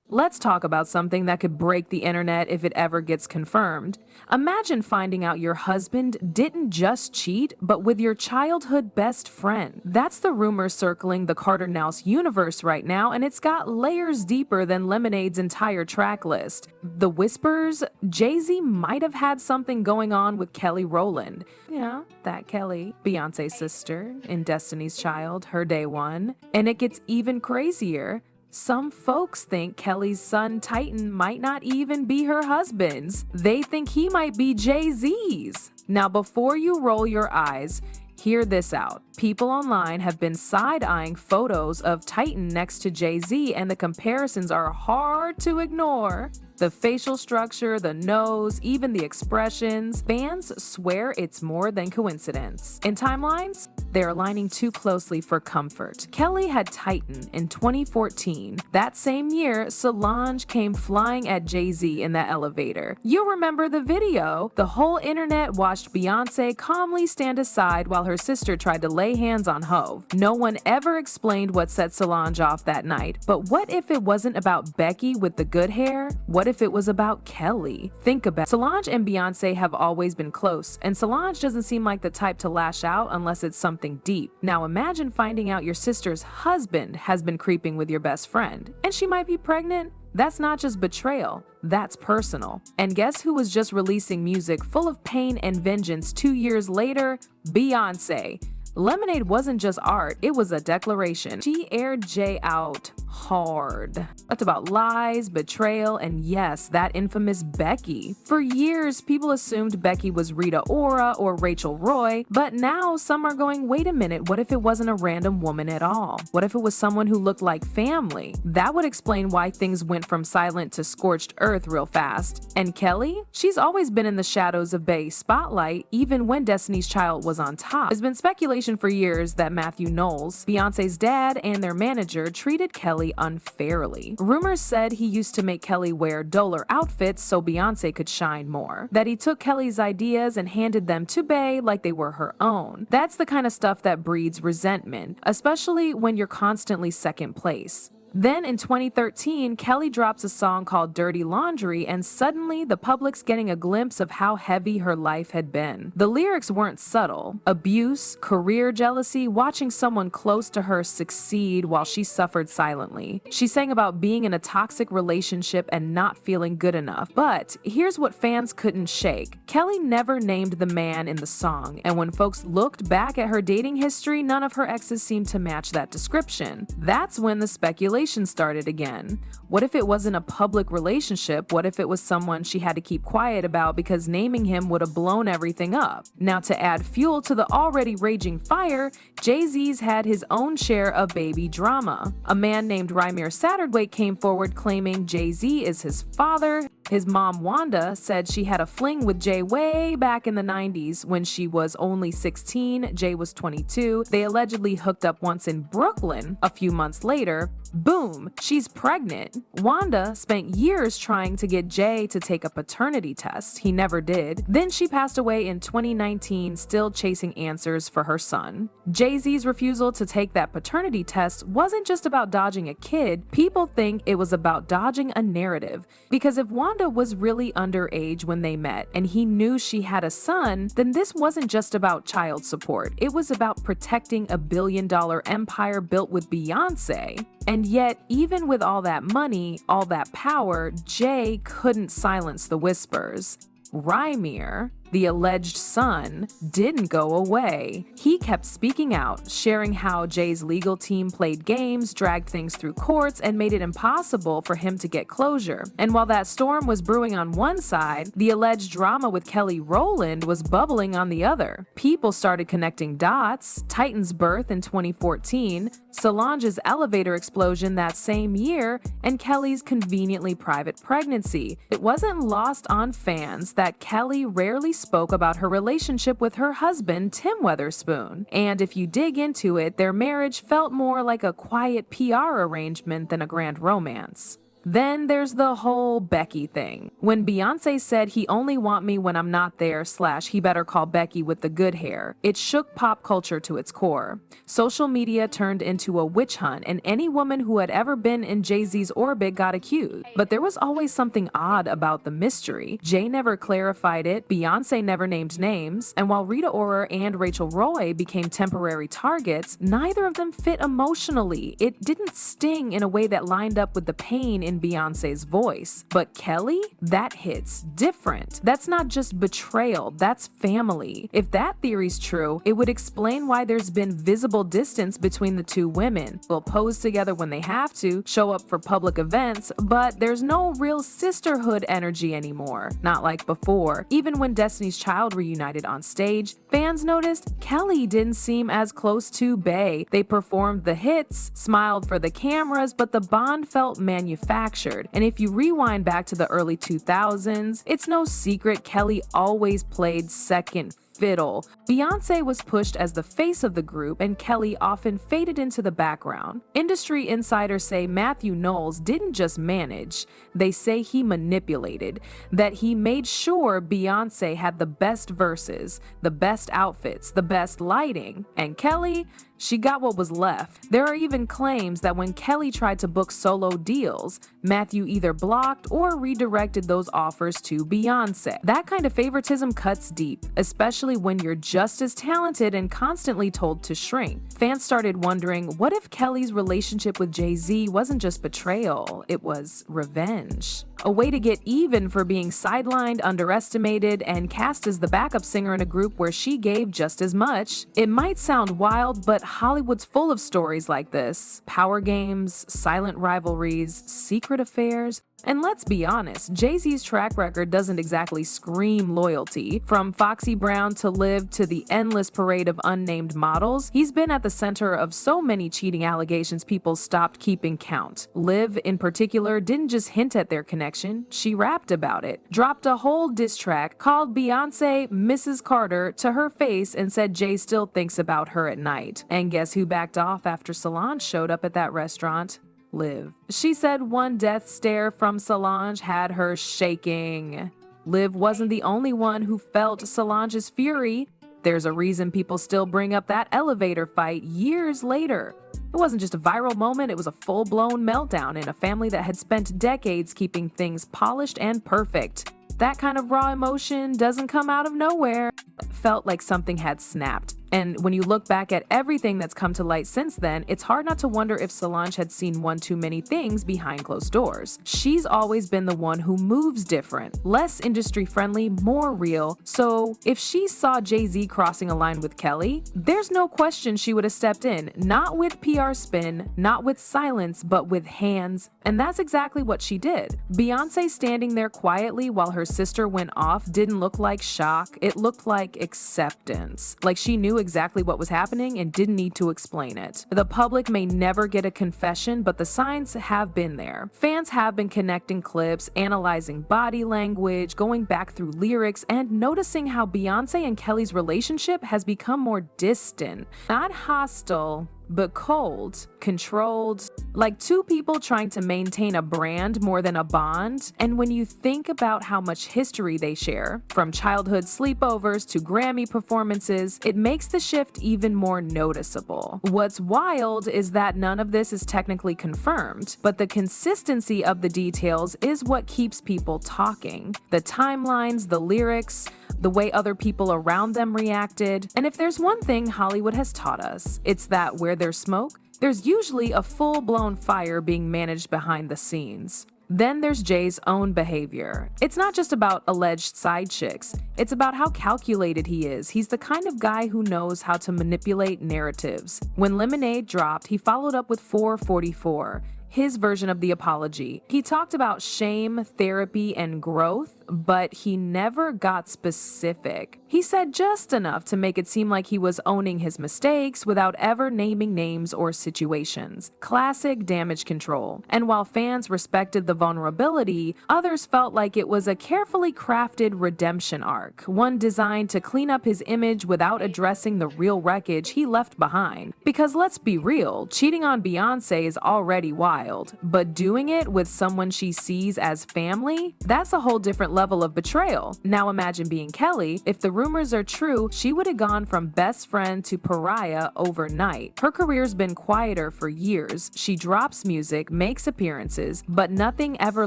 Let's talk about something that could break the internet if it ever gets confirmed. Imagine finding out your husband didn't just cheat, but with your childhood best friend. That's the rumor circling the Carter Nouse universe right now, and it's got layers deeper than Lemonade's entire track list. The whispers, Jay-Z might have had something going on with Kelly Rowland. Yeah, that Kelly, Beyonce's sister in Destiny's Child, her day one. And it gets even crazier. Some folks think Kelly's son Titan might not even be her husband's. They think he might be Jay-Z's. Now, before you roll your eyes, hear this out. People online have been side-eyeing photos of Titan next to Jay-Z, and the comparisons are hard to ignore. The facial structure, the nose, even the expressions. Fans swear it's more than coincidence. In timelines, they're aligning too closely for comfort. Kelly had Titan in 2014. That same year, Solange came flying at Jay-Z in that elevator. You remember the video? The whole internet watched Beyonce calmly stand aside while her sister tried to lay hands on Hov. No one ever explained what set Solange off that night. But what if it wasn't about Becky with the good hair? What if it was about Kelly? Think about it. Solange and Beyonce have always been close, and Solange doesn't seem like the type to lash out unless it's something deep. Now imagine finding out your sister's husband has been creeping with your best friend, and she might be pregnant. That's not just betrayal, that's personal. And guess who was just releasing music full of pain and vengeance 2 years later? Beyonce. Lemonade wasn't just art, it was a declaration. She aired Jay out hard. That's about lies, betrayal, and yes, that infamous Becky. For years, people assumed Becky was Rita Ora or Rachel Roy, but now some are going, wait a minute, what if it wasn't a random woman at all? What if it was someone who looked like family? That would explain why things went from silent to scorched earth real fast. And Kelly? She's always been in the shadows of Bey's spotlight, even when Destiny's Child was on top. There's been speculation for years that Matthew Knowles, Beyonce's dad, and their manager treated Kelly unfairly. Rumors said he used to make Kelly wear duller outfits so Beyonce could shine more. That he took Kelly's ideas and handed them to Bey like they were her own. That's the kind of stuff that breeds resentment, especially when you're constantly second place. Then in 2013, Kelly drops a song called Dirty Laundry, and suddenly the public's getting a glimpse of how heavy her life had been. The lyrics weren't subtle. Abuse, career jealousy, watching someone close to her succeed while she suffered silently. She sang about being in a toxic relationship and not feeling good enough. But here's what fans couldn't shake. Kelly never named the man in the song, and when folks looked back at her dating history, none of her exes seemed to match that description. That's when the speculation started again. What if it wasn't a public relationship? What if it was someone she had to keep quiet about because naming him would have blown everything up? Now, to add fuel to the already raging fire, Jay-Z's had his own share of baby drama. A man named Rymir Satterthwaite came forward claiming Jay-Z is his father. His mom, Wanda, said she had a fling with Jay way back in the 90s when she was only 16, Jay was 22. They allegedly hooked up once in Brooklyn. A few months later, boom, she's pregnant. Wanda spent years trying to get Jay to take a paternity test. He never did. Then she passed away in 2019, still chasing answers for her son. Jay-Z's refusal to take that paternity test wasn't just about dodging a kid. People think it was about dodging a narrative. Because if Wanda was really underage when they met and he knew she had a son, then this wasn't just about child support. It was about protecting a billion-dollar empire built with Beyonce. And yet, even with all that money, all that power, Jay couldn't silence the whispers. Rymir, the alleged son, didn't go away. He kept speaking out, sharing how Jay's legal team played games, dragged things through courts, and made it impossible for him to get closure. And while that storm was brewing on one side, the alleged drama with Kelly Rowland was bubbling on the other. People started connecting dots. Titan's birth in 2014, Solange's elevator explosion that same year, and Kelly's conveniently private pregnancy. It wasn't lost on fans that Kelly rarely spoke about her relationship with her husband, Tim Weatherspoon. And if you dig into it, their marriage felt more like a quiet PR arrangement than a grand romance. Then there's the whole Becky thing. When Beyonce said he only want me when I'm not there / he better call Becky with the good hair, it shook pop culture to its core. Social media turned into a witch hunt and any woman who had ever been in Jay-Z's orbit got accused. But there was always something odd about the mystery. Jay never clarified it, Beyonce never named names, and while Rita Ora and Rachel Roy became temporary targets, neither of them fit emotionally. It didn't sting in a way that lined up with the pain in Beyonce's voice. But Kelly? That hits different. That's not just betrayal, that's family. If that theory's true, it would explain why there's been visible distance between the two women. They'll pose together when they have to, show up for public events, but there's no real sisterhood energy anymore. Not like before. Even when Destiny's Child reunited on stage, fans noticed Kelly didn't seem as close to Bey. They performed the hits, smiled for the cameras, but the bond felt manufactured. And if you rewind back to the early 2000s, it's no secret Kelly always played second fiddle. Beyonce was pushed as the face of the group and Kelly often faded into the background. Industry insiders say Matthew Knowles didn't just manage, they say he manipulated, that he made sure Beyonce had the best verses, the best outfits, the best lighting, and Kelly, she got what was left. There are even claims that when Kelly tried to book solo deals, Matthew either blocked or redirected those offers to Beyonce. That kind of favoritism cuts deep, especially when you're just as talented and constantly told to shrink. Fans started wondering, what if Kelly's relationship with Jay-Z wasn't just betrayal, it was revenge? A way to get even for being sidelined, underestimated, and cast as the backup singer in a group where she gave just as much. It might sound wild, but Hollywood's full of stories like this. Power games, silent rivalries, secret affairs. And let's be honest, Jay-Z's track record doesn't exactly scream loyalty. From Foxy Brown to Liv to the endless parade of unnamed models, he's been at the center of so many cheating allegations people stopped keeping count. Liv, in particular, didn't just hint at their connection, she rapped about it. Dropped a whole diss track, called Beyonce Mrs. Carter to her face and said Jay still thinks about her at night. And guess who backed off after Solange showed up at that restaurant? Liv. She said one death stare from Solange had her shaking. Liv wasn't the only one who felt Solange's fury. There's a reason people still bring up that elevator fight years later. It wasn't just a viral moment, it was a full-blown meltdown in a family that had spent decades keeping things polished and perfect. That kind of raw emotion doesn't come out of nowhere. It felt like something had snapped. And when you look back at everything that's come to light since then, it's hard not to wonder if Solange had seen one too many things behind closed doors. She's always been the one who moves different, less industry-friendly, more real. So if she saw Jay-Z crossing a line with Kelly, there's no question she would have stepped in, not with PR spin, not with silence, but with hands. And that's exactly what she did. Beyonce standing there quietly while her sister went off didn't look like shock, it looked like acceptance. Like she knew exactly what was happening and didn't need to explain it. The public may never get a confession, but the signs have been there. Fans have been connecting clips, analyzing body language, going back through lyrics, and noticing how Beyonce and Kelly's relationship has become more distant. Not hostile, but cold, controlled, like two people trying to maintain a brand more than a bond. And when you think about how much history they share, from childhood sleepovers to Grammy performances, it makes the shift even more noticeable. What's wild is that none of this is technically confirmed, but the consistency of the details is what keeps people talking. The timelines, the lyrics, the way other people around them reacted. And if there's one thing Hollywood has taught us, it's that where there's smoke, there's usually a full-blown fire being managed behind the scenes. Then there's Jay's own behavior. It's not just about alleged side chicks, it's about how calculated he is. He's the kind of guy who knows how to manipulate narratives. When Lemonade dropped, he followed up with 444. His version of the apology. He talked about shame, therapy, and growth, but he never got specific. He said just enough to make it seem like he was owning his mistakes without ever naming names or situations. Classic damage control. And while fans respected the vulnerability, others felt like it was a carefully crafted redemption arc, one designed to clean up his image without addressing the real wreckage he left behind. Because let's be real, cheating on Beyonce is already wild, but doing it with someone she sees as family? That's a whole different level of betrayal. Now imagine being Kelly. If the rumors are true, she would have gone from best friend to pariah overnight. Her career's been quieter for years. She drops music, makes appearances, but nothing ever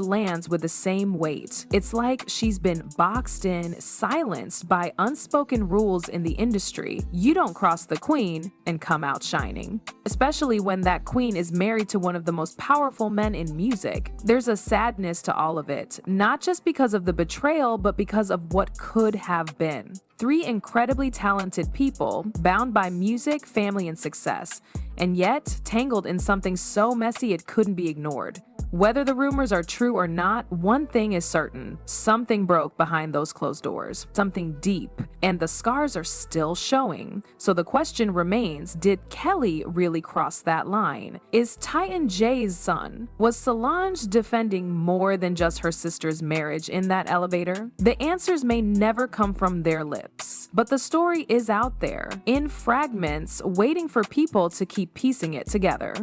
lands with the same weight. It's like she's been boxed in, silenced by unspoken rules in the industry. You don't cross the queen and come out shining. Especially when that queen is married to one of the most powerful men in music. There's a sadness to all of it, not just because of the betrayal, but because of what could have been. Three incredibly talented people, bound by music, family, and success, and yet tangled in something so messy it couldn't be ignored. Whether the rumors are true or not, one thing is certain. Something broke behind those closed doors. Something deep. And the scars are still showing. So the question remains, did Kelly really cross that line? Is Titan J's son? Was Solange defending more than just her sister's marriage in that elevator? The answers may never come from their lips. But the story is out there, in fragments, waiting for people to keep piecing it together.